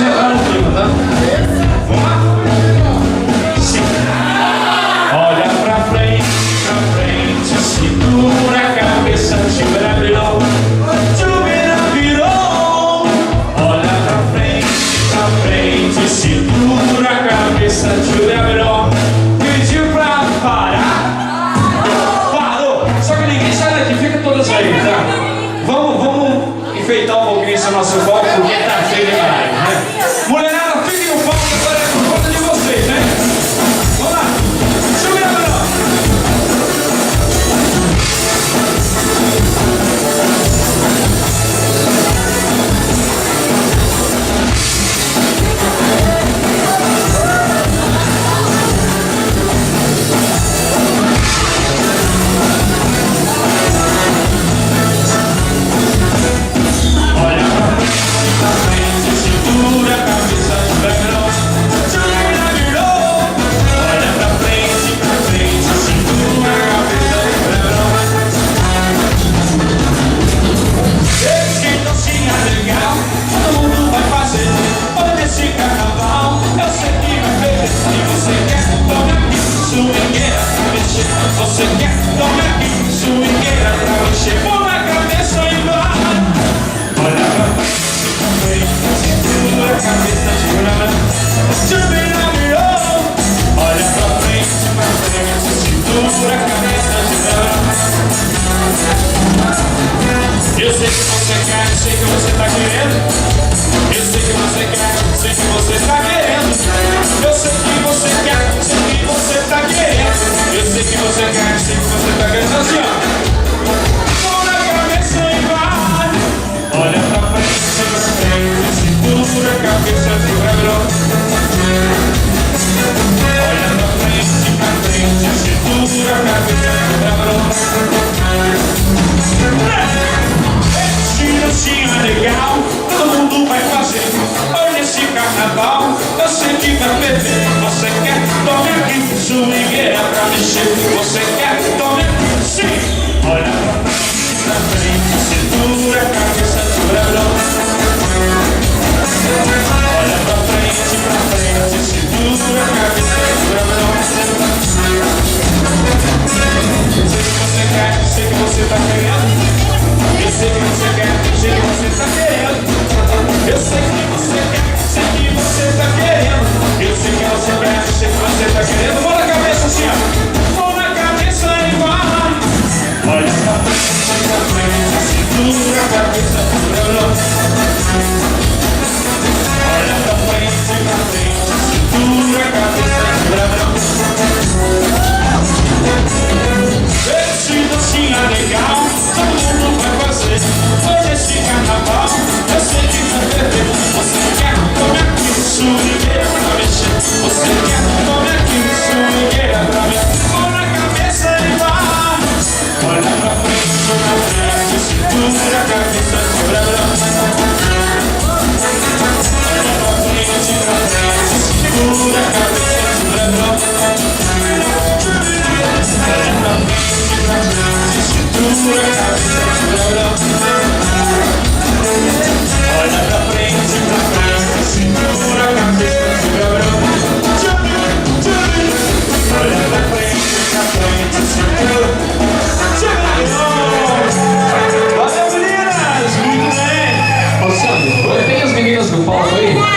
entrar no clima, tá? Vamos lá? Sim. Olha pra frente, segura a cabeça, tira virou. Olha pra frente, segura a cabeça, tira virou. Pediu pra parar. Parou! Só que ninguém sai daqui, fica todas aí, tá? Vamos enfeitar um pouquinho esse nosso foco, porque tá feio de caralho, né? Mulherada, fiquem no foco, agora é por conta de vocês, né? Vamos lá! Subir a melhor! Você quer? Tome aqui, swingueira pra mexer. Põe na cabeça e vai. Olha pra frente, segura a cabeça, segura a olha pra frente, segura a cabeça, segura. Eu sei que você quer, eu sei que você tá querendo. Eu sei que você quer, eu sei que você tá querendo. Eu sei que você quer, eu sei que você tá querendo. Eu sei que você quer, eu sei que você tá querendo. Assim, ó. Põe na cabeça e vai. Olha pra frente, segura a cabeça, segura a melhor. Olha pra frente, segura a cabeça, segura a melhor. Esse é legal, todo mundo vai fazer. Olha esse carnaval, eu sei que vai beber. Você quer? Tome aqui, swingueira pra mexer. Você quer? Tome aqui, sim. Olha pra frente, segura a cabeça, segura a mão. Olha pra frente, segura a cabeça, segura a mão. Eu sei que você quer, eu sei que você tá querendo. Eu sei que você quer, eu sei que você tá querendo. Eu sei que você quer, eu sei que você tá querendo. Eu sei que você quer, eu sei que você tá querendo. Mão na cabeça assim, ó. Mão na cabeça e vai. Olha pra frente, segura a cabeça, segura a mão. Olha pra frente, segura a cabeça, segura a mão. Esse docinho legal, todo mundo vai fazer. Hoje esse carnaval, eu sei que vai beber. Você quer? Tome aqui, swingueira pra mexer. Você quer? Tome aqui, swingueira pra mexer. Mão na cabeça e vai. Olha pra frente, segura a cabeça, segura a mão. Olha pra frente, segura a cabeça, segura a mão. Olha pra frente, segura a cabeça, segura a mão. Olha pra frente, segura a cabeça, segura a mão. Olha pra frente, segura. Valeu, meninas! Muito bem! Ô, Sandro, tem as meninas do palco aí?